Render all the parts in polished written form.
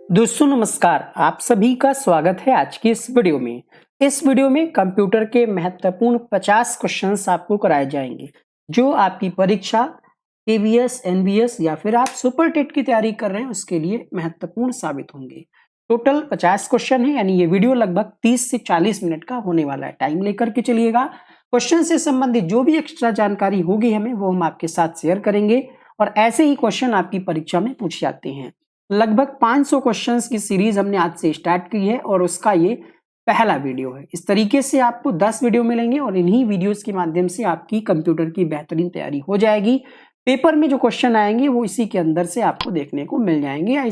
दोस्तों नमस्कार, आप सभी का स्वागत है आज की इस वीडियो में। इस वीडियो में कंप्यूटर के महत्वपूर्ण 50 क्वेश्चंस आपको कराए जाएंगे जो आपकी परीक्षा केवीएस, एनवीएस या फिर आप सुपर टेट की तैयारी कर रहे हैं उसके लिए महत्वपूर्ण साबित होंगे। टोटल 50 क्वेश्चन है, यानी ये वीडियो लगभग 30 से 40 मिनट का होने वाला है। टाइम लेकर के चलिएगा। क्वेश्चन से संबंधित जो भी एक्स्ट्रा जानकारी होगी हमें वो हम आपके साथ शेयर करेंगे और ऐसे ही क्वेश्चन आपकी परीक्षा में पूछ जाते हैं। लगभग 500 क्वेश्चंस की सीरीज हमने आज से स्टार्ट की है और उसका ये पहला वीडियो है। इस तरीके से आपको 10 वीडियो मिलेंगे और इन्हीं वीडियोस के माध्यम से आपकी कंप्यूटर की बेहतरीन तैयारी हो जाएगी। पेपर में जो क्वेश्चन आएंगे वो इसी के अंदर से आपको देखने को मिल जाएंगे या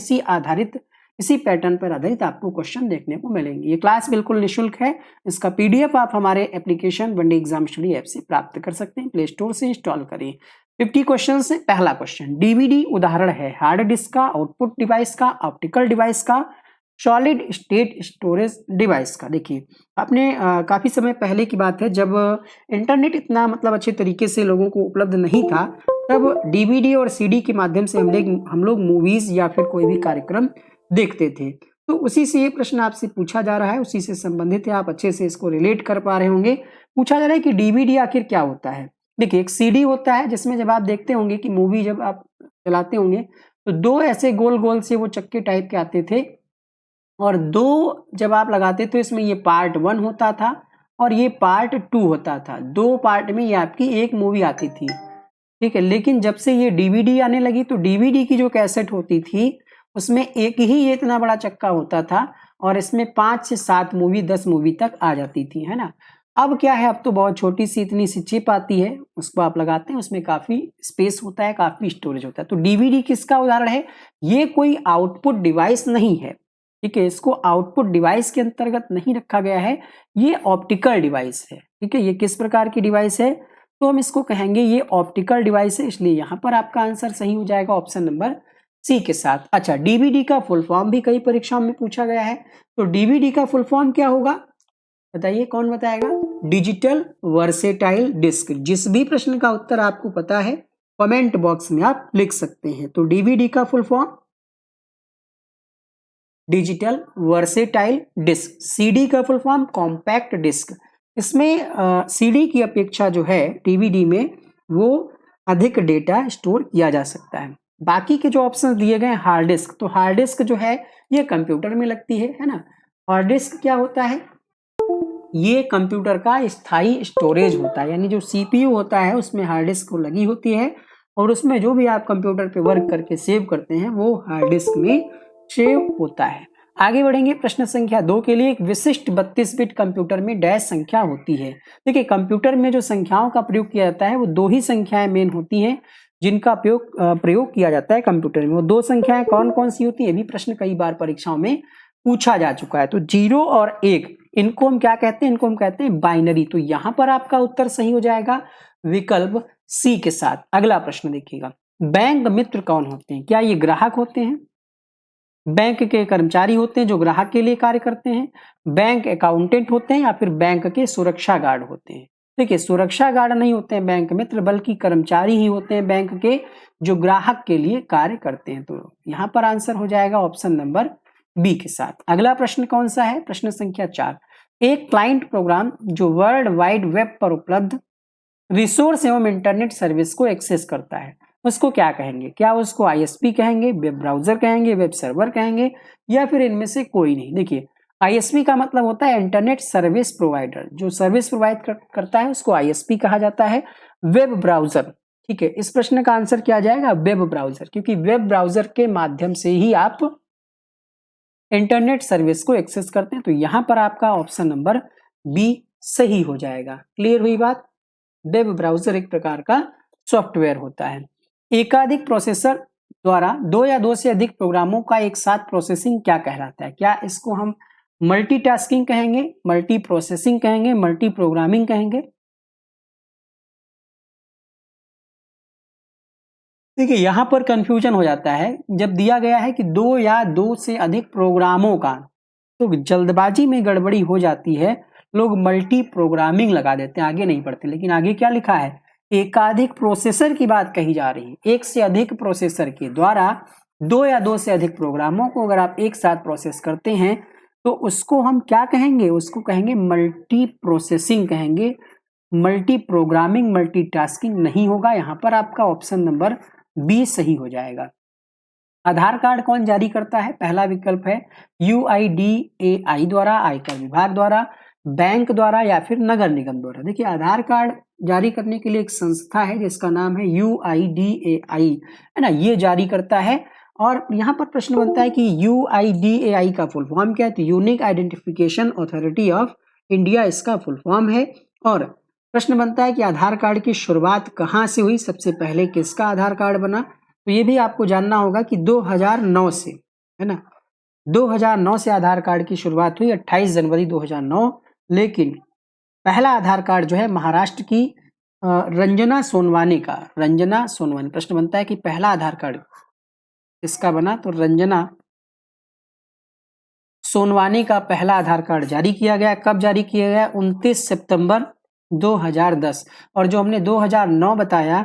इसी पैटर्न पर आधारित आपको क्वेश्चन देखने को मिलेंगे। ये क्लास बिल्कुल निःशुल्क है। इसका पीडीएफ आप हमारे application one day exam study app से प्राप्त कर सकते हैं। प्ले स्टोर से इंस्टॉल करें। 50 क्वेश्चन से पहला क्वेश्चन, डीवीडी उदाहरण है हार्ड डिस्क का, आउटपुट डिवाइस का, ऑप्टिकल डिवाइस का, सॉलिड स्टेट स्टोरेज डिवाइस का। देखिए आपने काफी समय पहले की बात है जब इंटरनेट इतना अच्छे तरीके से लोगों को उपलब्ध नहीं था, तब डीवीडी और सीडी के माध्यम से हम लोग मूवीज या फिर कोई भी कार्यक्रम देखते थे। तो उसी से ये प्रश्न आपसे पूछा जा रहा है, उसी से संबंधित है। आप अच्छे से इसको रिलेट कर पा रहे होंगे। पूछा जा रहा है कि डीवीडी आखिर क्या होता है। देखिए एक सीडी होता है जिसमें जब आप देखते होंगे कि मूवी जब आप चलाते होंगे तो दो ऐसे गोल गोल से वो चक्के टाइप के आते थे और दो जब आप लगाते थे इसमें ये पार्ट 1 होता था और ये पार्ट 2 होता था। दो पार्ट में ये आपकी एक मूवी आती थी, ठीक है। लेकिन जब से ये डीवीडी आने लगी तो डीवीडी की जो कैसेट होती थी उसमें एक ही ये इतना बड़ा चक्का होता था और इसमें 5 से 7 मूवी 10 मूवी तक आ जाती थी, है ना। अब क्या है, अब तो बहुत छोटी सी इतनी सी चिप आती है, उसको आप लगाते हैं, उसमें काफी स्पेस होता है, काफी स्टोरेज होता है। तो डीवीडी किसका उदाहरण है? ये कोई आउटपुट डिवाइस नहीं है, ठीक है। इसको आउटपुट डिवाइस के अंतर्गत नहीं रखा गया है, ये ऑप्टिकल डिवाइस है, ठीक है। ये किस प्रकार की डिवाइस है? तो हम इसको कहेंगे ये ऑप्टिकल डिवाइस है, इसलिए यहां पर आपका आंसर सही हो जाएगा ऑप्शन नंबर सी के साथ। अच्छा, डीवीडी का फुल फॉर्म भी कई परीक्षाओं में पूछा गया है, तो डीवीडी का फुल फॉर्म क्या होगा बताइए, कौन बताएगा? Digital versatile disc. जिस भी प्रश्न का उत्तर आपको पता है कमेंट बॉक्स में आप लिख सकते हैं। तो डीवीडी का full form digital versatile disc. CD का फुल फॉर्म कॉम्पैक्ट डिस्क। इसमें सीडी की अपेक्षा जो है डीवीडी में वो अधिक डेटा स्टोर किया जा सकता है। बाकी के जो ऑप्शन दिए गए हार्ड डिस्क, तो हार्ड डिस्क जो है ये कंप्यूटर में लगती है ना। हार्ड डिस्क क्या होता है? ये कंप्यूटर का स्थायी स्टोरेज होता है, यानी जो सीपीयू होता है उसमें हार्ड डिस्क लगी होती है और उसमें जो भी आप कंप्यूटर पे वर्क करके सेव करते हैं वो हार्ड डिस्क में सेव होता है। आगे बढ़ेंगे प्रश्न संख्या 2 के लिए। एक विशिष्ट 32 बिट कंप्यूटर में डैश संख्या होती है। देखिए कंप्यूटर में जो संख्याओं का प्रयोग किया जाता है वो दो ही संख्याएं मेन होती हैं जिनका प्रयोग किया जाता है कंप्यूटर में। वो दो संख्याएं कौन कौन सी होती है, ये भी प्रश्न कई बार परीक्षाओं में पूछा जा चुका है। तो 0 और 1, इनको हम क्या कहते हैं? इनको हम कहते हैं बाइनरी। तो यहां पर आपका उत्तर सही हो जाएगा विकल्प सी के साथ। अगला प्रश्न देखिएगा, बैंक मित्र कौन होते हैं? क्या ये ग्राहक होते हैं? बैंक के कर्मचारी होते हैं जो ग्राहक के लिए कार्य करते हैं? बैंक अकाउंटेंट होते हैं या फिर बैंक के सुरक्षा गार्ड होते हैं? देखिए सुरक्षा गार्ड नहीं होते हैं बैंक मित्र, बल्कि कर्मचारी ही होते हैं बैंक के जो ग्राहक के लिए कार्य करते हैं। तो यहां पर आंसर हो जाएगा ऑप्शन नंबर बी के साथ। अगला प्रश्न कौन सा है? प्रश्न संख्या 4। एक क्लाइंट प्रोग्राम जो वर्ल्ड वाइड वेब पर उपलब्ध रिसोर्स एवं इंटरनेट सर्विस को एक्सेस करता है उसको क्या कहेंगे? क्या उसको आईएसपी कहेंगे, वेब ब्राउजर कहेंगे, वेब सर्वर कहेंगे या फिर इनमें से कोई नहीं? देखिए आईएसपी का मतलब होता है इंटरनेट सर्विस प्रोवाइडर, जो सर्विस प्रोवाइड करता है उसको आईएसपी कहा जाता है। वेब ब्राउजर, ठीक है, इस प्रश्न का आंसर क्या आ जाएगा? वेब ब्राउजर, क्योंकि वेब ब्राउजर के माध्यम से ही आप इंटरनेट सर्विस को एक्सेस करते हैं। तो यहां पर आपका ऑप्शन नंबर बी सही हो जाएगा। क्लियर हुई बात? वेब ब्राउजर एक प्रकार का सॉफ्टवेयर होता है। एकाधिक प्रोसेसर द्वारा दो या दो से अधिक प्रोग्रामों का एक साथ प्रोसेसिंग क्या कहलाता है? क्या इसको हम मल्टीटास्किंग कहेंगे, मल्टी प्रोसेसिंग कहेंगे, मल्टी प्रोग्रामिंग कहेंगे? देखिए यहां पर कंफ्यूजन हो जाता है जब दिया गया है कि दो या दो से अधिक प्रोग्रामों का, तो जल्दबाजी में गड़बड़ी हो जाती है, लोग मल्टी प्रोग्रामिंग लगा देते हैं, आगे नहीं पढ़ते। लेकिन आगे क्या लिखा है? एकाधिक प्रोसेसर की बात कही जा रही है, एक से अधिक प्रोसेसर के द्वारा 2 या 2 से अधिक प्रोग्रामों को अगर आप एक साथ प्रोसेस करते हैं तो उसको हम क्या कहेंगे, उसको कहेंगे मल्टी प्रोसेसिंग कहेंगे, मल्टी प्रोग्रामिंग, मल्टीटास्किंग नहीं होगा। यहाँ पर आपका ऑप्शन नंबर बी सही हो जाएगा। आधार कार्ड कौन जारी करता है? पहला विकल्प है UIDAI द्वारा, आयकर विभाग द्वारा, बैंक द्वारा या फिर नगर निगम द्वारा। देखिए आधार कार्ड जारी करने के लिए एक संस्था है जिसका नाम है UIDAI, है ना, ये जारी करता है। और यहाँ पर प्रश्न बनता है कि UIDAI का फुल फॉर्म क्या है? तो unique identification authority of India इसका फुल फॉर्म है। और प्रश्न बनता है कि आधार कार्ड की शुरुआत कहाँ से हुई, सबसे पहले किसका आधार कार्ड बना? तो ये भी आपको जानना होगा कि 2009 से, है ना, 2009 से आधार कार्ड की शुरुआत हुई, 28 जनवरी 2009। लेकिन पहला आधार कार्ड जो है महाराष्ट्र की रंजना सोनवानी का, रंजना सोनवानी। प्रश्न बनता है कि पहला आधार कार्ड किसका बना? तो रंजना सोनवानी का पहला आधार कार्ड जारी किया गया। कब जारी किया गया? 29 सितंबर 2010। और जो हमने 2009 बताया,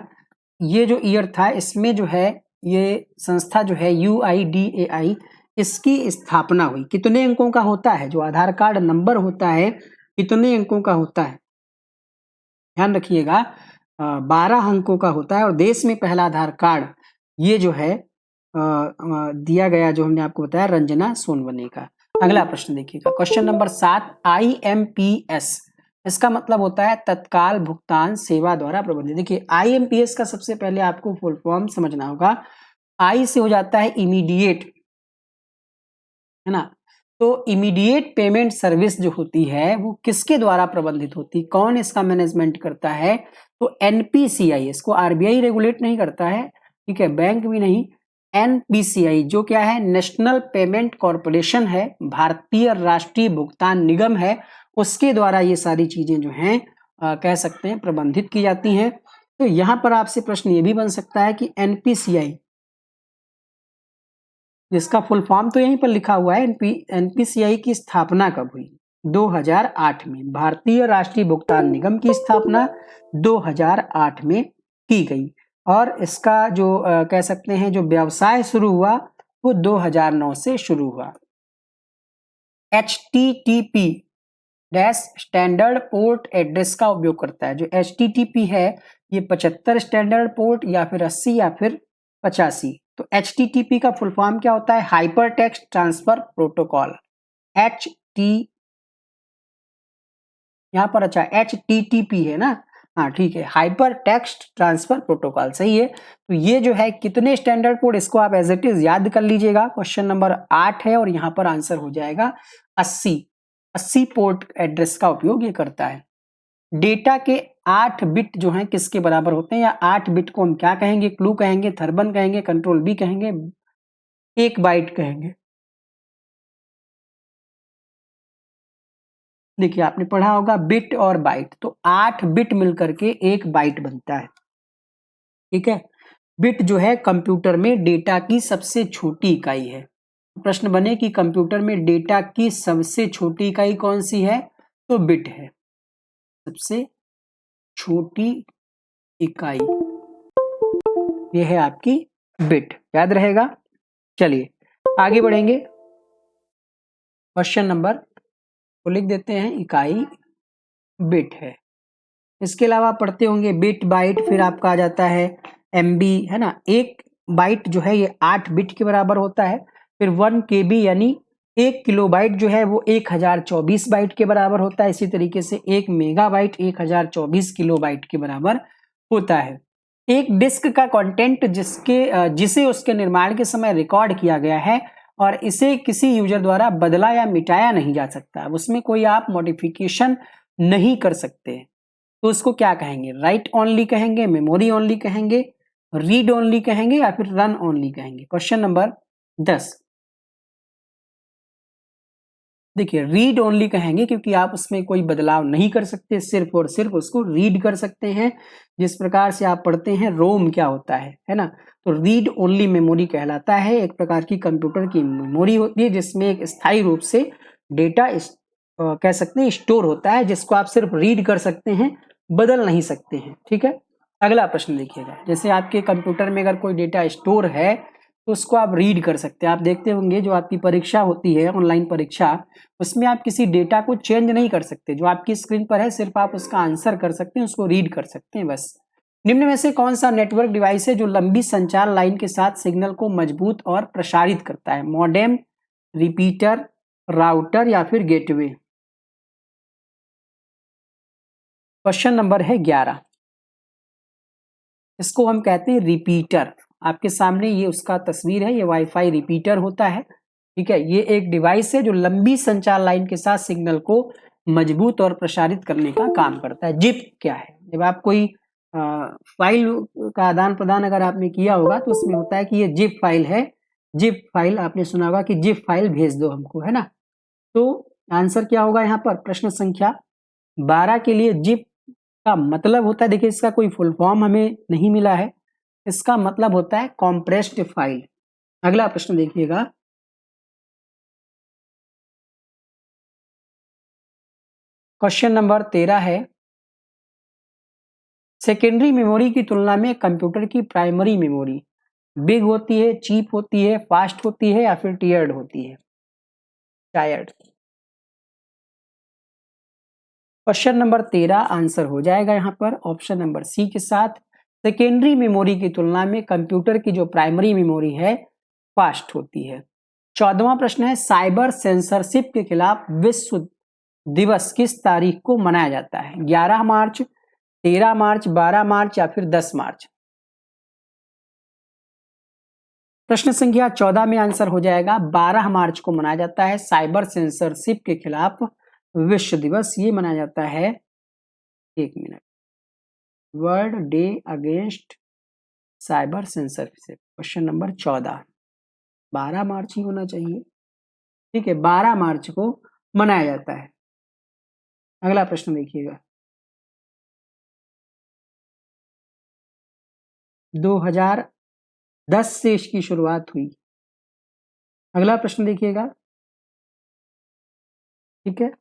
ये जो ईयर था, इसमें जो है ये संस्था जो है UIDAI, इसकी स्थापना हुई। कितने अंकों का होता है जो आधार कार्ड नंबर होता है, कितने अंकों का होता है? ध्यान रखिएगा, 12 अंकों का होता है। और देश में पहला आधार कार्ड ये जो है दिया गया, जो हमने आपको बताया, रंजना सोनवने का। अगला प्रश्न देखिएगा, क्वेश्चन नंबर 7, IMPS इसका मतलब होता है तत्काल भुगतान सेवा द्वारा प्रबंधित। देखिए IMPS का सबसे पहले आपको फुल फॉर्म समझना होगा। आई से हो जाता है इमीडिएट, है ना, तो इमीडिएट पेमेंट सर्विस जो होती है वो किसके द्वारा प्रबंधित होती है? कौन इसका मैनेजमेंट करता है? तो NPCI। इसको RBI रेगुलेट नहीं करता है, ठीक है, बैंक भी नहीं। NPCI जो क्या है? नेशनल पेमेंट कॉर्पोरेशन है, भारतीय राष्ट्रीय भुगतान निगम है, उसके द्वारा ये सारी चीजें जो हैं कह सकते हैं प्रबंधित की जाती हैं। तो यहाँ पर आपसे प्रश्न ये भी बन सकता है कि NPCI, जिसका फुल फॉर्म तो यहीं पर लिखा हुआ है, NPCI की स्थापना कब हुई? 2008 में। भारतीय राष्ट्रीय भुगतान निगम की स्थापना 2008 में की गई। और इसका जो कह सकते हैं जो व्यवसाय शुरू हुआ वो 2009 से शुरू हुआ। HTTP dash standard port address का उपयोग करता है। जो HTTP है ये 75 स्टैंडर्ड पोर्ट, या फिर 80, या फिर 85। तो HTTP का फुल फॉर्म क्या होता है? Hyper text transfer protocol. यहाँ पर अच्छा HTTP है ना, हाँ ठीक है, हाइपर टेक्स्ट ट्रांसफर प्रोटोकॉल, सही है। तो ये जो है कितने स्टैंडर्ड पोर्ट, इसको आप एज इट इज याद कर लीजिएगा। क्वेश्चन नंबर 8 है और यहाँ पर आंसर हो जाएगा 80 पोर्ट एड्रेस का उपयोग ये करता है। डेटा के 8 बिट जो हैं किसके बराबर होते हैं, या 8 बिट को हम क्या कहेंगे? क्लू कहेंगे, थर्बन कहेंगे, कंट्रोल बी कहेंगे, 1 बाइट कहेंगे। देखिए आपने पढ़ा होगा बिट और बाइट, तो 8 बिट मिलकर के 1 बाइट बनता है, ठीक है। बिट जो है कंप्यूटर में डेटा की सबसे छोटी इकाई है। प्रश्न बने कि कंप्यूटर में डेटा की सबसे छोटी इकाई कौन सी है? तो बिट है, सबसे छोटी इकाई ये है आपकी बिट, याद रहेगा। चलिए आगे बढ़ेंगे, क्वेश्चन नंबर को लिख देते हैं, इकाई बिट है। इसके अलावा पढ़ते होंगे बिट बाइट, फिर आपका आ जाता है MB, है ना। 1 बाइट जो है ये 8 बिट के बराबर होता है। फिर 1 KB यानी 1 किलोबाइट जो है वो 1024 बाइट के बराबर होता है। इसी तरीके से 1 मेगाबाइट 1024 किलोबाइट के बराबर होता है। एक डिस्क का कंटेंट जिसे उसके निर्माण के समय रिकॉर्ड किया गया है और इसे किसी यूजर द्वारा बदला या मिटाया नहीं जा सकता, उसमें कोई आप मॉडिफिकेशन नहीं कर सकते, तो उसको क्या कहेंगे? राइट ओनली कहेंगे, मेमोरी ओनली कहेंगे, रीड ओनली कहेंगे, या फिर रन ओनली कहेंगे? क्वेश्चन नंबर 10, देखिए रीड ओनली कहेंगे क्योंकि आप उसमें कोई बदलाव नहीं कर सकते, सिर्फ और सिर्फ उसको रीड कर सकते हैं। जिस प्रकार से आप पढ़ते हैं रोम क्या होता है ना, तो रीड ओनली मेमोरी कहलाता है। एक प्रकार की कंप्यूटर की मेमोरी होती है जिसमें एक स्थायी रूप से डेटा कह सकते हैं स्टोर होता है, जिसको आप सिर्फ रीड कर सकते हैं, बदल नहीं सकते हैं, ठीक है। अगला प्रश्न देखिएगा, जैसे आपके कंप्यूटर में अगर कोई डेटा स्टोर है तो उसको आप रीड कर सकते हैं। आप देखते होंगे जो आपकी परीक्षा होती है, ऑनलाइन परीक्षा, उसमें आप किसी डेटा को चेंज नहीं कर सकते। जो आपकी स्क्रीन पर है सिर्फ आप उसका आंसर कर सकते हैं, उसको रीड कर सकते हैं बस। निम्न में से कौन सा नेटवर्क डिवाइस है जो लंबी संचार लाइन के साथ सिग्नल को मजबूत और प्रसारित करता है? मॉडेम, रिपीटर, राउटर या फिर गेटवे? क्वेश्चन नंबर है 11। इसको हम कहते हैं रिपीटर। आपके सामने ये उसका तस्वीर है, ये वाईफाई रिपीटर होता है। ठीक है, ये एक डिवाइस है जो लंबी संचार लाइन के साथ सिग्नल को मजबूत और प्रसारित करने का काम करता है। जिप क्या है? जब आप कोई फाइल का आदान प्रदान अगर आपने किया होगा तो उसमें होता है कि ये जिप फाइल है। जिप फाइल आपने सुना होगा कि जिप फाइल भेज दो हमको, है ना? तो आंसर क्या होगा यहाँ पर? प्रश्न संख्या 12 के लिए जिप का मतलब होता है, देखिए इसका कोई फुल फॉर्म हमें नहीं मिला है, इसका मतलब होता है कॉम्प्रेस्ड फाइल। अगला प्रश्न देखिएगा, क्वेश्चन नंबर 13 है, सेकेंडरी मेमोरी की तुलना में कंप्यूटर की प्राइमरी मेमोरी बिग होती है, चीप होती है, फास्ट होती है या फिर टियर्ड होती है? टायर्ड। क्वेश्चन नंबर 13 आंसर हो जाएगा यहाँ पर ऑप्शन नंबर सी के साथ। सेकेंडरी मेमोरी की तुलना में कंप्यूटर की जो प्राइमरी मेमोरी है फास्ट होती है। 14वां प्रश्न है, साइबर सेंसरशिप के खिलाफ विश्व दिवस किस तारीख को मनाया जाता है? 11 मार्च, 13 मार्च, 12 मार्च या फिर 10 मार्च? प्रश्न संख्या 14 में आंसर हो जाएगा 12 मार्च को मनाया जाता है साइबर सेंसरशिप के खिलाफ विश्व दिवस। ये मनाया जाता है, एक minute, world day against cyber censorship. Question number 14, 12 मार्च ही होना चाहिए। ठीक है, 12 मार्च को मनाया जाता है। अगला प्रश्न देखिएगा, 2010 से इसकी शुरुआत हुई। अगला प्रश्न देखिएगा, ठीक है,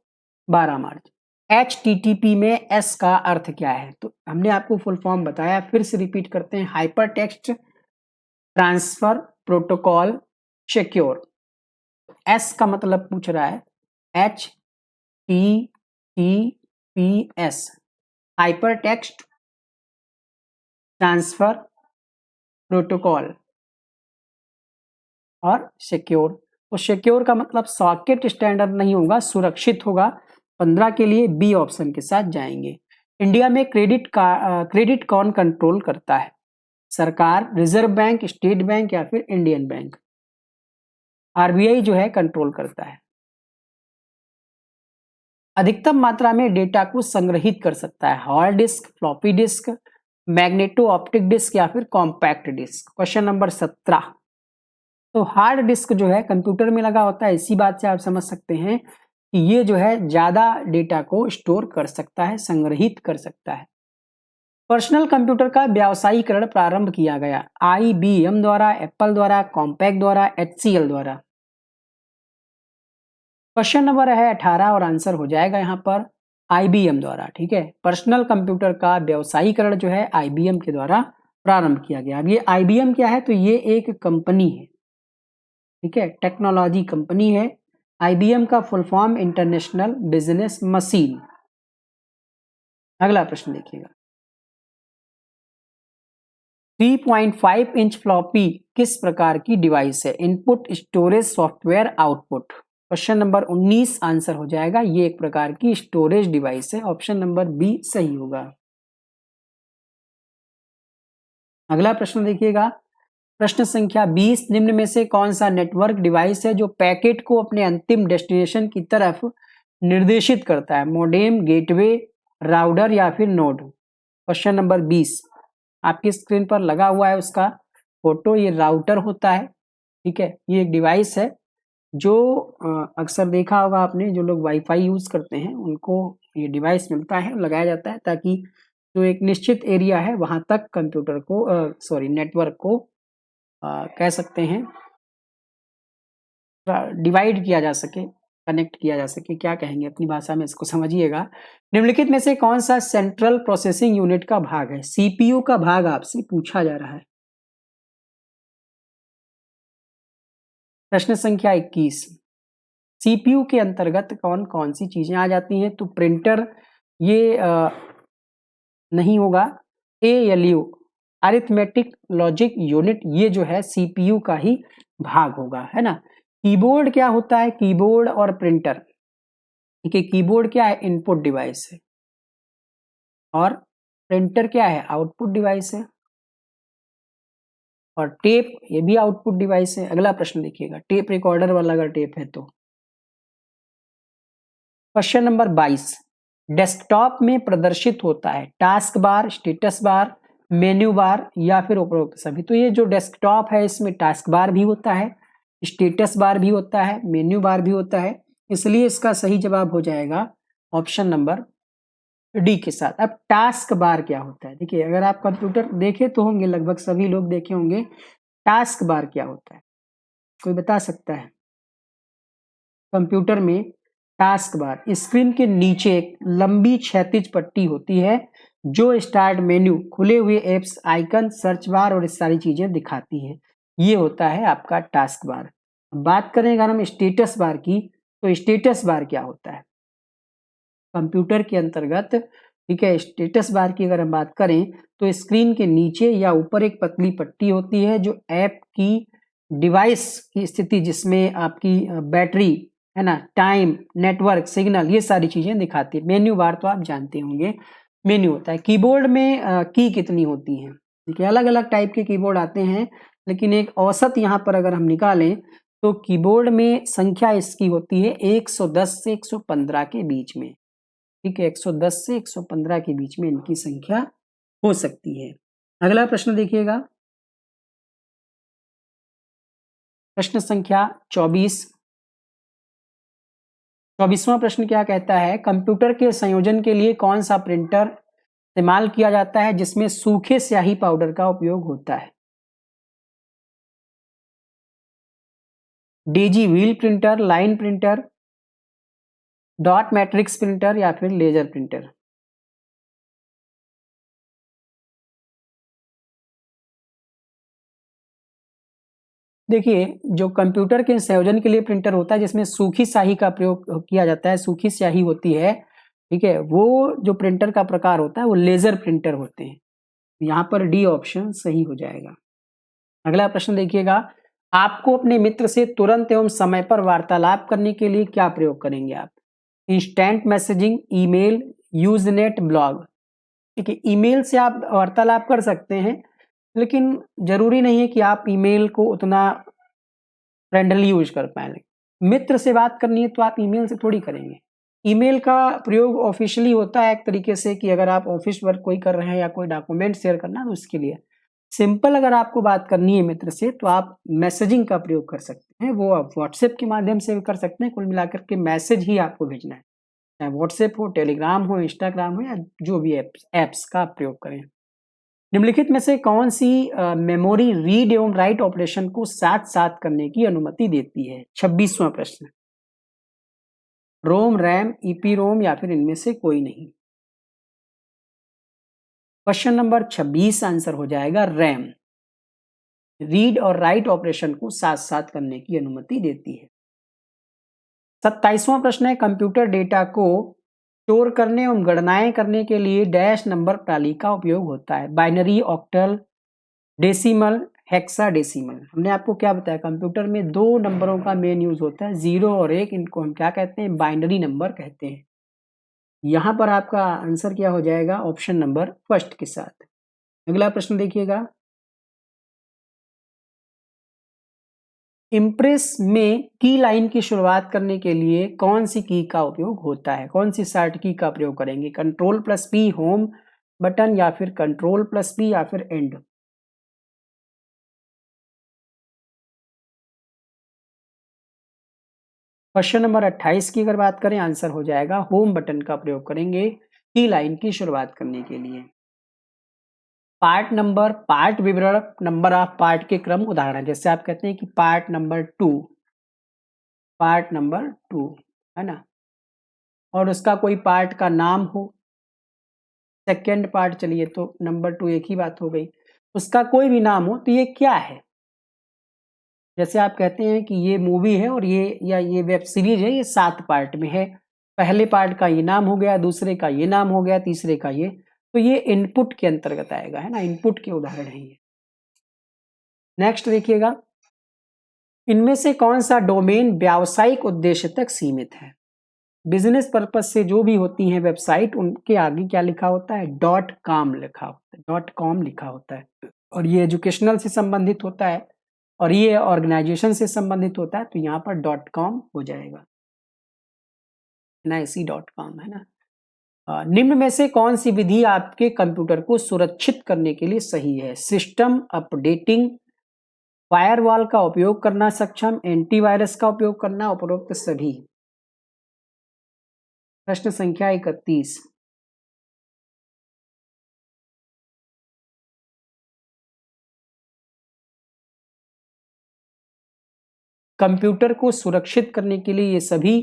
12 मार्च। HTTP में एस का अर्थ क्या है? तो हमने आपको फुल फॉर्म बताया, फिर से रिपीट करते हैं, hyper text transfer protocol secure. S का मतलब पूछ रहा है, HTTPS, hyper text transfer protocol और सिक्योर। तो सिक्योर का मतलब सॉकेट स्टैंडर्ड नहीं होगा, सुरक्षित होगा। 15 के लिए बी ऑप्शन के साथ जाएंगे। इंडिया में क्रेडिट कौन कंट्रोल करता है? सरकार, रिजर्व बैंक, स्टेट बैंक या फिर इंडियन बैंक? आरबीआई जो है कंट्रोल करता है। अधिकतम मात्रा में डेटा को संग्रहित कर सकता है? Hard disk, floppy disk, magneto optic disk या फिर कॉम्पैक्ट डिस्क? Question number 17। तो हार्ड डिस्क जो है कंप्यूटर में लगा होता है, इसी बात से आप समझ सकते हैं कि ये जो है ज्यादा डेटा को स्टोर कर सकता है, संग्रहित कर सकता है। पर्सनल कंप्यूटर का व्यावसायीकरण प्रारंभ किया गया? IBM द्वारा, एप्पल द्वारा, कॉम्पैक्ट द्वारा, HCL द्वारा? क्वेश्चन नंबर है 18 और आंसर हो जाएगा यहाँ पर IBM द्वारा। ठीक है, पर्सनल कंप्यूटर का व्यावसायीकरण जो है IBM के द्वारा प्रारंभ किया गया। अब ये IBM क्या है? तो ये एक कंपनी है, ठीक है, टेक्नोलॉजी कंपनी है। IBM का full form international business machine. अगला प्रश्न देखिएगा, 3.5 इंच फ्लॉपी किस प्रकार की डिवाइस है? Input, storage, software, output? Question number 19 answer हो जाएगा, ये एक प्रकार की स्टोरेज डिवाइस है। ऑप्शन नंबर बी सही होगा। अगला प्रश्न देखिएगा, प्रश्न संख्या 20, निम्न में से कौन सा नेटवर्क डिवाइस है जो पैकेट को अपने अंतिम डेस्टिनेशन की तरफ निर्देशित करता है? मॉडेम, गेटवे, राउटर या फिर नोड? क्वेश्चन नंबर 20 आपकी स्क्रीन पर लगा हुआ है उसका फोटो, ये राउटर होता है। ठीक है, ये एक डिवाइस है जो अक्सर देखा होगा आपने, जो लोग वाईफाई यूज करते हैं उनको ये डिवाइस मिलता है, लगाया जाता है ताकि जो एक निश्चित एरिया है वहां तक कंप्यूटर को नेटवर्क को कह सकते हैं डिवाइड किया जा सके, कनेक्ट किया जा सके। क्या कहेंगे अपनी भाषा में, इसको समझिएगा। निम्नलिखित में से कौन सा सेंट्रल प्रोसेसिंग यूनिट का भाग है? CPU का भाग आपसे पूछा जा रहा है। प्रश्न संख्या 21, सीपीयू के अंतर्गत कौन कौन सी चीजें आ जाती हैं? तो प्रिंटर ये नहीं होगा। एएलयू अरिथमेटिक लॉजिक यूनिट, ये जो है सीपीयू का ही भाग होगा, है ना। कीबोर्ड क्या होता है? कीबोर्ड और प्रिंटर, ठीक है। कीबोर्ड क्या है? इनपुट डिवाइस है, और प्रिंटर क्या है? आउटपुट डिवाइस है। और टेप, ये भी आउटपुट डिवाइस है। अगला प्रश्न देखिएगा, टेप रिकॉर्डर वाला अगर टेप है तो। क्वेश्चन नंबर 22, डेस्कटॉप में प्रदर्शित होता है task bar, status bar, menu bar या फिर उपरोक्त सभी। तो ये जो डेस्कटॉप है इसमें टास्क बार भी होता है, स्टेटस बार भी होता है, मेन्यू बार भी होता है, इसलिए इसका सही जवाब हो जाएगा ऑप्शन नंबर डी के साथ। अब टास्क बार क्या होता है? देखिए, अगर आप कंप्यूटर देखे तो होंगे, लगभग सभी लोग देखे होंगे। टास्क बार क्या होता है, कोई बता सकता है? कंप्यूटर में टास्क बार, स्क्रीन के नीचे एक लंबी क्षैतिज पट्टी होती है जो स्टार्ट मेन्यू, खुले हुए एप्स, आइकन, सर्च बार और इस सारी चीजें दिखाती है। ये होता है आपका टास्क बार। बात करें अगर हम स्टेटस बार की, तो स्टेटस बार क्या होता है कंप्यूटर के अंतर्गत? ठीक है, स्टेटस बार की अगर हम बात करें तो स्क्रीन के नीचे या ऊपर एक पतली पट्टी होती है जो ऐप की, डिवाइस की स्थिति, जिसमें आपकी बैटरी है ना, टाइम, नेटवर्क, सिग्नल, ये सारी चीजें दिखाती है। मेन्यू बार तो आप जानते होंगे, मेन्यू होता है। कीबोर्ड में की कितनी होती हैं? देखिए, अलग अलग टाइप के कीबोर्ड आते हैं, लेकिन एक औसत यहाँ पर अगर हम निकालें तो कीबोर्ड में संख्या इसकी होती है 110 से 115 के बीच में। ठीक है, 110 से 115 के बीच में इनकी संख्या हो सकती है। अगला प्रश्न देखिएगा, प्रश्न संख्या 24। 24वां प्रश्न क्या कहता है? कंप्यूटर के संयोजन के लिए कौन सा प्रिंटर इस्तेमाल किया जाता है जिसमें सूखे स्याही पाउडर का उपयोग होता है? Daisy wheel printer, line printer, dot matrix printer या फिर लेजर प्रिंटर? देखिए, जो कंप्यूटर के संयोजन के लिए प्रिंटर होता है जिसमें सूखी स्याही का प्रयोग किया जाता है, सूखी स्याही होती है, ठीक है, वो जो प्रिंटर का प्रकार होता है वो लेजर प्रिंटर होते हैं। यहाँ पर डी ऑप्शन सही हो जाएगा। अगला प्रश्न देखिएगा, आपको अपने मित्र से तुरंत एवं समय पर वार्तालाप करने के लिए क्या प्रयोग करेंगे आप? Instant messaging, email, Usenet, blog. ठीक है, ईमेल से आप वार्तालाप कर सकते हैं, लेकिन जरूरी नहीं है कि आप ईमेल को उतना फ्रेंडली यूज कर पाए। मित्र से बात करनी है तो आप ईमेल से थोड़ी करेंगे। ईमेल का प्रयोग ऑफिशियली होता है एक तरीके से, कि अगर आप ऑफिस वर्क कोई कर रहे हैं या कोई डॉक्यूमेंट शेयर करना है तो उसके लिए। सिंपल अगर आपको बात करनी है मित्र से तो आप मैसेजिंग का प्रयोग कर सकते हैं, वो आप व्हाट्सएप के माध्यम से भी कर सकते हैं। कुल मिलाकर के मैसेज ही आपको भेजना है, चाहे व्हाट्सएप हो, टेलीग्राम हो, इंस्टाग्राम हो, या जो भी एप्स का आप प्रयोग करें। निम्नलिखित में से कौन सी मेमोरी रीड एवं राइट ऑपरेशन को साथ साथ करने की अनुमति देती है? 26वां प्रश्न, रोम, रैम, ईपी रोम या फिर इनमें से कोई नहीं? क्वेश्चन नंबर 26 आंसर हो जाएगा रैम। रीड और राइट ऑपरेशन को साथ साथ करने की अनुमति देती है। 27वां प्रश्न है, कंप्यूटर डेटा को स्टोर करने एवं गणनाएं करने के लिए डैश नंबर प्रणाली का उपयोग होता है? Binary, octal, decimal, hexadecimal. हमने आपको क्या बताया, कंप्यूटर में दो नंबरों का मेन यूज होता है, 0 और 1। इनको हम क्या कहते हैं? बाइनरी नंबर कहते हैं। यहां पर आपका आंसर क्या हो जाएगा? ऑप्शन नंबर फर्स्ट के साथ। अगला प्रश्न देखिएगा, इम्प्रेस में की लाइन की शुरुआत करने के लिए कौन सी की का उपयोग होता है? कौन सी शॉर्ट की का प्रयोग करेंगे? Control plus P, home button, या फिर कंट्रोल प्लस पी, या फिर एंड? क्वेश्चन नंबर 28 की अगर बात करें, आंसर हो जाएगा होम बटन का प्रयोग करेंगे की लाइन की शुरुआत करने के लिए। पार्ट नंबर, पार्ट विवरण, नंबर ऑफ पार्ट के क्रम उदाहरण, जैसे आप कहते हैं कि पार्ट नंबर 2, पार्ट नंबर 2, है ना, और उसका कोई पार्ट का नाम हो। सेकेंड पार्ट, चलिए तो नंबर 2 एक ही बात हो गई। उसका कोई भी नाम हो तो ये क्या है? जैसे आप कहते हैं कि ये मूवी है और ये वेब सीरीज है, ये 7 पार्ट में है, पहले पार्ट का ये नाम हो गया, दूसरे का ये नाम हो गया, तीसरे का ये, तो ये इनपुट के अंतर्गत आएगा, है ना, इनपुट के उदाहरण है ये। नेक्स्ट देखिएगा, इनमें से कौन सा डोमेन व्यावसायिक उद्देश्य तक सीमित है? बिजनेस पर्पज से जो भी होती हैं वेबसाइट, उनके आगे क्या लिखा होता है? .com लिखा होता है, .com लिखा होता है। और ये एजुकेशनल से संबंधित होता है और ये ऑर्गेनाइजेशन से संबंधित होता है, तो यहाँ पर .com हो जाएगा ना, इसी .com है ना। निम्न में से कौन सी विधि आपके कंप्यूटर को सुरक्षित करने के लिए सही है? सिस्टम अपडेटिंग, फायरवॉल का उपयोग करना सक्षम, एंटीवायरस का उपयोग करना, उपरोक्त सभी। प्रश्न संख्या 31। कंप्यूटर को सुरक्षित करने के लिए ये सभी,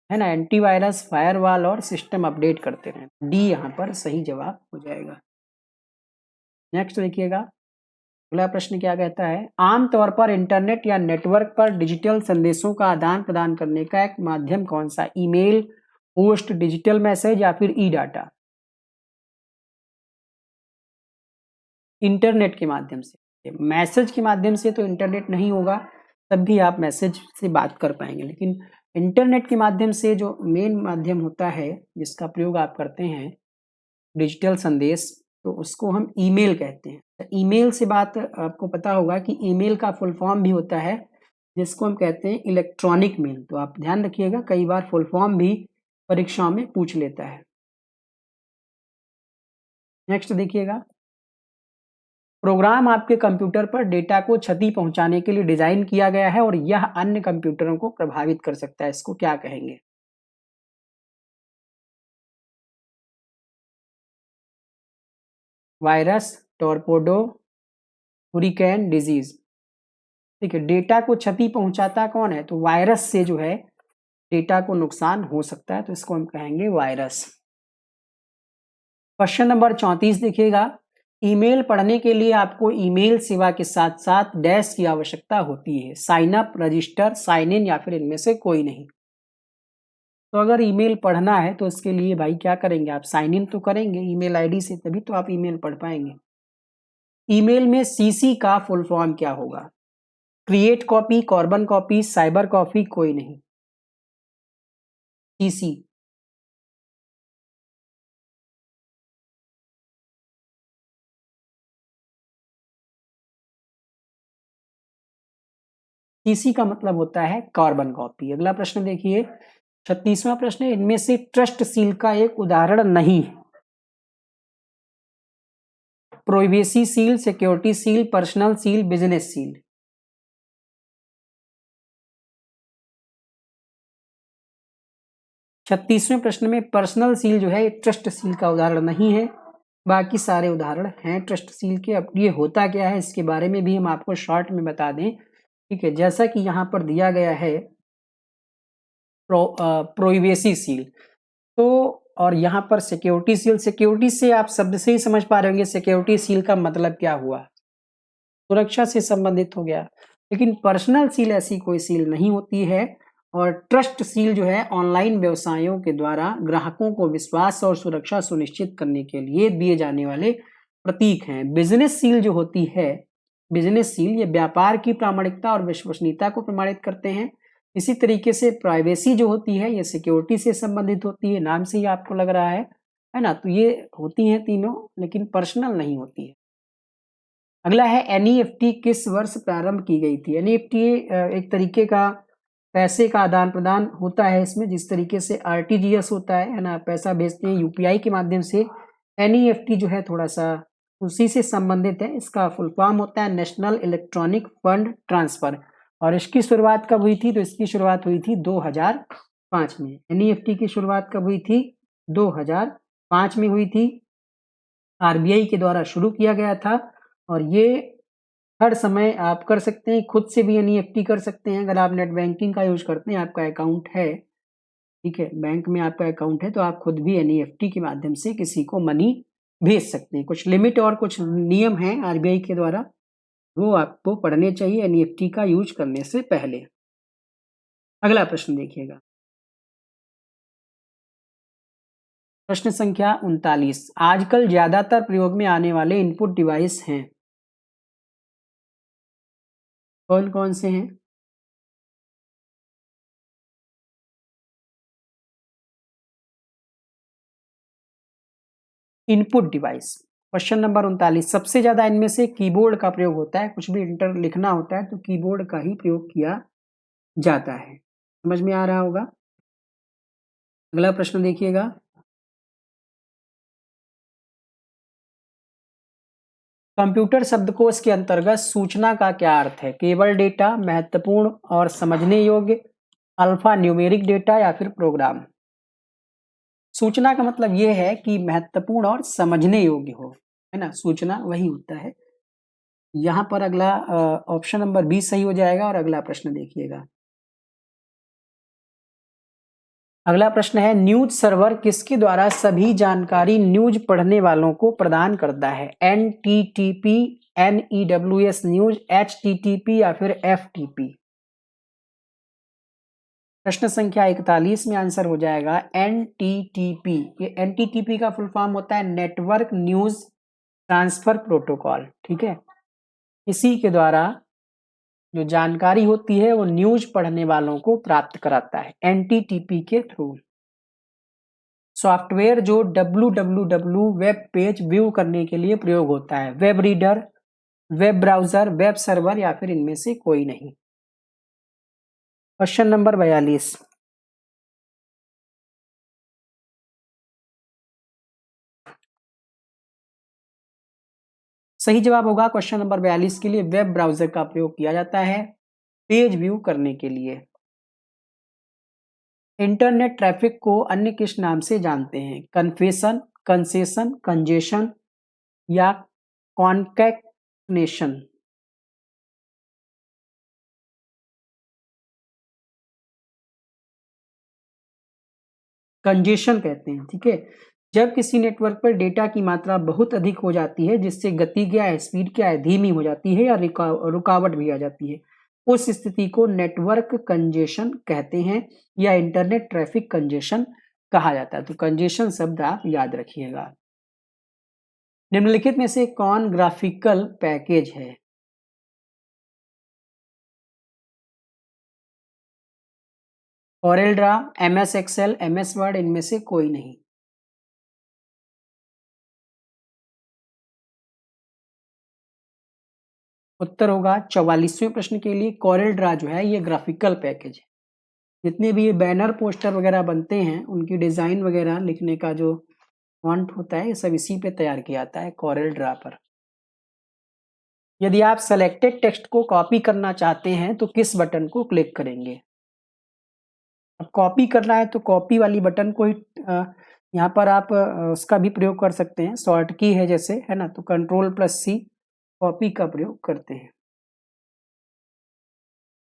है ना, एंटीवायरस, फायरवॉल और सिस्टम अपडेट करते रहें। डी यहाँ पर सही जवाब हो जाएगा। नेक्स्ट देखिएगा, अगला प्रश्न क्या कहता है? आमतौर पर इंटरनेट या नेटवर्क पर डिजिटल संदेशों का आदान प्रदान करने का एक माध्यम कौन सा? ईमेल, पोस्ट, डिजिटल मैसेज या फिर ई डाटा? इंटरनेट के माध्यम से। मैसेज के माध्यम से तो इंटरनेट नहीं होगा, तब भी आप मैसेज से बात कर पाएंगे, लेकिन इंटरनेट के माध्यम से जो मेन माध्यम होता है जिसका प्रयोग आप करते हैं डिजिटल संदेश, तो उसको हम ईमेल कहते हैं। ईमेल से बात आपको पता होगा कि ईमेल का फुल फॉर्म भी होता है जिसको हम कहते हैं इलेक्ट्रॉनिक मेल। तो आप ध्यान रखिएगा, कई बार फुल फॉर्म भी परीक्षाओं में पूछ लेता है। नेक्स्ट देखिएगा, प्रोग्राम आपके कंप्यूटर पर डेटा को क्षति पहुंचाने के लिए डिजाइन किया गया है और यह अन्य कंप्यूटरों को प्रभावित कर सकता है, इसको क्या कहेंगे? Virus, torpedo, hurricane, disease. ठीक है, डेटा को क्षति पहुंचाता कौन है? तो वायरस से जो है डेटा को नुकसान हो सकता है, तो इसको हम कहेंगे वायरस। क्वेश्चन नंबर 34 देखिएगा, ईमेल पढ़ने के लिए आपको ईमेल सेवा के साथ साथ डैश की आवश्यकता होती है। Sign up, register, sign in या फिर इनमें से कोई नहीं? तो अगर ईमेल पढ़ना है तो इसके लिए भाई क्या करेंगे? आप साइन इन तो करेंगे ईमेल आईडी से, तभी तो आप ईमेल पढ़ पाएंगे। ईमेल में सीसी का फुल फॉर्म क्या होगा? Create copy, carbon copy, cyber copy, कोई नहीं? सीसी। सीसी का मतलब होता है कार्बन कॉपी। अगला प्रश्न देखिए, 36वां प्रश्न है, इनमें से ट्रस्ट सील का एक उदाहरण नहीं है। Privacy seal, security seal, personal seal, business seal. छत्तीसवें प्रश्न में पर्सनल सील जो है ये ट्रस्ट सील का उदाहरण नहीं है, बाकी सारे उदाहरण हैं ट्रस्ट सील के। अब ये होता क्या है इसके बारे में भी हम आपको शॉर्ट में बता दें। ठीक है, जैसा कि यहाँ पर दिया गया है प्राइवेसी सील, तो और यहाँ पर सिक्योरिटी सील। सिक्योरिटी से आप शब्द से ही समझ पा रहे होंगे सिक्योरिटी सील का मतलब क्या हुआ, सुरक्षा से संबंधित हो गया। लेकिन पर्सनल सील ऐसी कोई सील नहीं होती है। और ट्रस्ट सील जो है ऑनलाइन व्यवसायों के द्वारा ग्राहकों को विश्वास और सुरक्षा सुनिश्चित करने के लिए दिए जाने वाले प्रतीक हैं। बिजनेस सील जो होती है, बिजनेस सील ये व्यापार की प्रामाणिकता और विश्वसनीयता को प्रमाणित करते हैं। इसी तरीके से प्राइवेसी जो होती है ये सिक्योरिटी से संबंधित होती है, नाम से ही आपको लग रहा है ना। तो ये होती हैं तीनों, लेकिन पर्सनल नहीं होती है। अगला है एनईएफटी किस वर्ष प्रारंभ की गई थी? एनईएफटी एक तरीके का पैसे का आदान प्रदान होता है इसमें, जिस तरीके से आरटीजीएस होता है ना, पैसा भेजते हैं यूपीआई के माध्यम से। एनईएफटी जो है थोड़ा सा उसी से संबंधित है। इसका फुल फॉर्म होता है नेशनल इलेक्ट्रॉनिक फंड ट्रांसफर। और इसकी शुरुआत कब हुई थी? तो इसकी शुरुआत हुई थी 2005 में। एनईएफटी की शुरुआत कब हुई थी? 2005 में हुई थी, आरबीआई के द्वारा शुरू किया गया था। और ये हर समय आप कर सकते हैं, खुद से भी एनईएफटी कर सकते हैं। अगर आप नेट बैंकिंग का यूज करते हैं, आपका अकाउंट है, ठीक है, बैंक में आपका अकाउंट है, तो आप खुद भी एनईएफटी के माध्यम से किसी को मनी भेज सकते हैं। कुछ लिमिट और कुछ नियम हैं आरबीआई के द्वारा। वो आपको पढ़ने चाहिए एनईएफटी का यूज करने से पहले। अगला प्रश्न देखिएगा, प्रश्न संख्या 39, आजकल ज्यादातर प्रयोग में आने वाले इनपुट डिवाइस हैं, कौन कौन से हैं? Input device. क्वेश्चन नंबर 39, सबसे ज्यादा इनमें से कीबोर्ड का प्रयोग होता है। कुछ भी इंटर लिखना होता है तो कीबोर्ड का ही प्रयोग किया जाता है। समझ में आ रहा होगा। अगला प्रश्न देखिएगा, कंप्यूटर शब्दकोश के अंतर्गत सूचना का क्या अर्थ है? केवल डेटा, महत्वपूर्ण और समझने योग्य, अल्फा न्यूमेरिक डेटा या फिर प्रोग्राम? सूचना का मतलब यह है कि महत्वपूर्ण और समझने योग्य हो, है ना, सूचना वही होता है। यहाँ पर अगला ऑप्शन नंबर 20 सही हो जाएगा। और अगला प्रश्न देखिएगा, अगला प्रश्न है, न्यूज सर्वर किसके द्वारा सभी जानकारी न्यूज पढ़ने वालों को प्रदान करता है? NTTP, NEWS न्यूज, HTTP या फिर FTP? प्रश्न संख्या 41 में आंसर हो जाएगा NTTP। ये NTTP का फुल फॉर्म होता है नेटवर्क न्यूज ट्रांसफर प्रोटोकॉल। ठीक है, इसी के द्वारा जो जानकारी होती है वो न्यूज पढ़ने वालों को प्राप्त कराता है NTTP के थ्रू। सॉफ्टवेयर जो www वेब पेज व्यू करने के लिए प्रयोग होता है, web reader, web browser, web server या फिर इनमें से कोई नहीं? क्वेश्चन नंबर 42, सही जवाब होगा क्वेश्चन नंबर 42 के लिए वेब ब्राउजर का प्रयोग किया जाता है पेज व्यू करने के लिए। इंटरनेट ट्रैफिक को अन्य किस नाम से जानते हैं? कन्फेशन, कंसेशन, कंजेशन या कॉन्कैटनेशन? कंजेशन कहते हैं। ठीक है, जब किसी नेटवर्क पर डेटा की मात्रा बहुत अधिक हो जाती है जिससे गति क्या है, स्पीड क्या है, धीमी हो जाती है या रुकावट भी आ जाती है, उस स्थिति को नेटवर्क कंजेशन कहते हैं या इंटरनेट ट्रैफिक कंजेशन कहा जाता है। तो कंजेशन शब्द आप याद रखिएगा। निम्नलिखित में से कौन ग्राफिकल पैकेज है? Corel Draw, MS Excel, MS Word, इनमें से कोई नहीं? उत्तर होगा 44वें प्रश्न के लिए कोरेल ड्रा जो है ये ग्राफिकल पैकेज है। जितने भी ये बैनर पोस्टर वगैरह बनते हैं उनकी डिजाइन वगैरह लिखने का जो फॉन्ट होता है ये सब इसी पे तैयार किया जाता है, कोरेल ड्रा पर। यदि आप सेलेक्टेड टेक्स्ट को कॉपी करना चाहते हैं तो किस बटन को क्लिक करेंगे? अब कॉपी करना है तो कॉपी वाली बटन को ही यहाँ पर आप उसका भी प्रयोग कर सकते हैं, शॉर्ट की है जैसे, है ना, तो Ctrl+C कॉपी का प्रयोग करते हैं।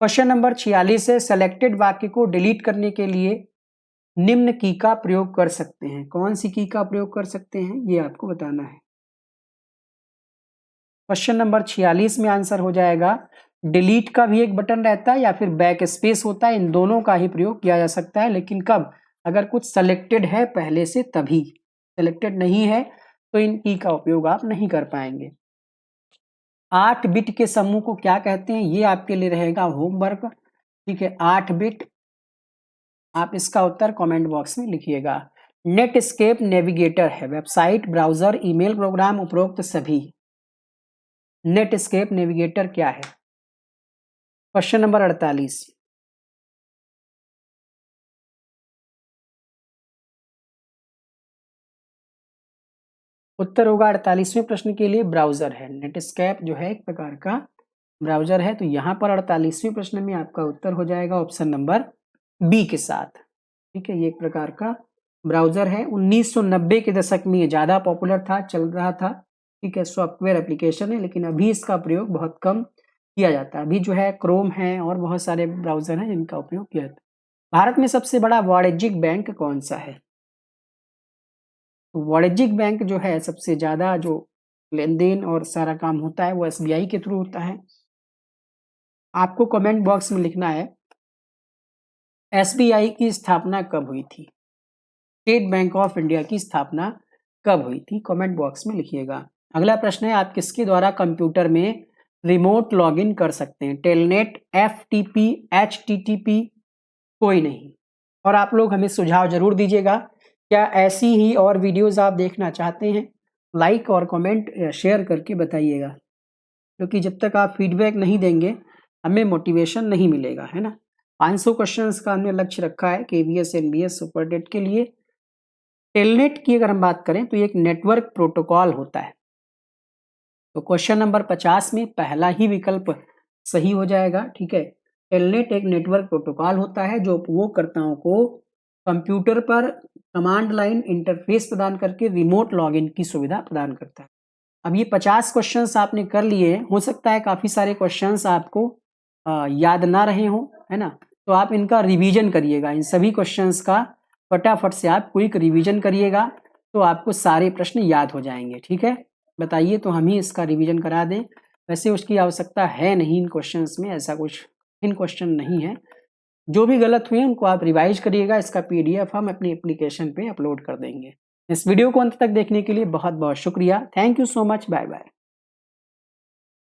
क्वेश्चन नंबर 46 है, सेलेक्टेड वाक्य को डिलीट करने के लिए निम्न की का प्रयोग कर सकते हैं। कौन सी की का प्रयोग कर सकते हैं ये आपको बताना है। क्वेश्चन नंबर 46 में आंसर हो जाएगा डिलीट का भी एक बटन रहता है या फिर बैक स्पेस होता है, इन दोनों का ही प्रयोग किया जा सकता है। लेकिन कब? अगर कुछ सेलेक्टेड है पहले से तभी, सेलेक्टेड नहीं है तो इन की का उपयोग आप नहीं कर पाएंगे। 8 बिट के समूह को क्या कहते हैं ये आपके लिए रहेगा होमवर्क। ठीक है, 8 बिट, आप इसका उत्तर कमेंट बॉक्स में लिखिएगा। नेटस्केप नेविगेटर है वेबसाइट, ब्राउजर, ईमेल प्रोग्राम, उपरोक्त सभी। नेटस्केप नेविगेटर क्या है? क्वेश्चन नंबर 48, उत्तर होगा 48वें प्रश्न के लिए ब्राउजर है। नेटस्केप जो है एक प्रकार का ब्राउजर है। तो यहाँ पर 48वें प्रश्न में आपका उत्तर हो जाएगा ऑप्शन नंबर बी के साथ। ठीक है, ये एक प्रकार का ब्राउजर है। 1990 के दशक में ये ज़्यादा पॉपुलर था, चल रहा था। ठीक है, सॉफ्टवेयर एप्लीकेशन है लेकिन अभी इसका प्रयोग बहुत कम किया जाता है। अभी जो है क्रोम है और बहुत सारे ब्राउजर हैं जिनका उपयोग किया जाता है। भारत में सबसे बड़ा वाणिज्यिक बैंक कौन सा है? तो वाणिज्यिक बैंक जो है सबसे ज़्यादा जो लेन देन और सारा काम होता है वो SBI के थ्रू होता है। आपको कमेंट बॉक्स में लिखना है SBI की स्थापना कब हुई थी, स्टेट बैंक ऑफ इंडिया की स्थापना कब हुई थी, कमेंट बॉक्स में लिखिएगा। अगला प्रश्न है, आप किसके द्वारा कंप्यूटर में रिमोट लॉगिन कर सकते हैं, टेलनेट, FTP, HTTP, कोई नहीं। और आप लोग हमें सुझाव जरूर दीजिएगा, क्या ऐसी ही और वीडियोस आप देखना चाहते हैं? लाइक और कमेंट शेयर करके बताइएगा, क्योंकि जब तक आप फीडबैक नहीं देंगे हमें मोटिवेशन नहीं मिलेगा, है ना। 500 क्वेश्चंस का हमने लक्ष्य रखा है KVS NBS सुपरटेट के लिए। टेलनेट की अगर हम बात करें तो ये एक नेटवर्क प्रोटोकॉल होता है। तो क्वेश्चन नंबर 50 में पहला ही विकल्प सही हो जाएगा, ठीक है। टेलनेट एक नेटवर्क प्रोटोकॉल होता है जो उपयोगकर्ताओं को कंप्यूटर पर कमांड लाइन इंटरफेस प्रदान करके रिमोट लॉगिन की सुविधा प्रदान करता है। अब ये 50 क्वेश्चंस आपने कर लिए, हो सकता है काफ़ी सारे क्वेश्चंस आपको याद ना रहे हों, है ना। तो आप इनका रिवीजन करिएगा, इन सभी क्वेश्चंस का फटाफट से आप क्विक रिवीजन करिएगा, तो आपको सारे प्रश्न याद हो जाएंगे, ठीक है। बताइए तो हम ही इसका रिवीजन करा दें। वैसे उसकी आवश्यकता है नहीं इन क्वेश्चंस में, ऐसा कुछ इन क्वेश्चन नहीं है। जो भी गलत हुए उनको आप रिवाइज करिएगा, इसका PDF हम अपनी एप्लीकेशन पे अपलोड कर देंगे। इस वीडियो को अंत तक देखने के लिए बहुत बहुत शुक्रिया। Thank you so much, bye bye.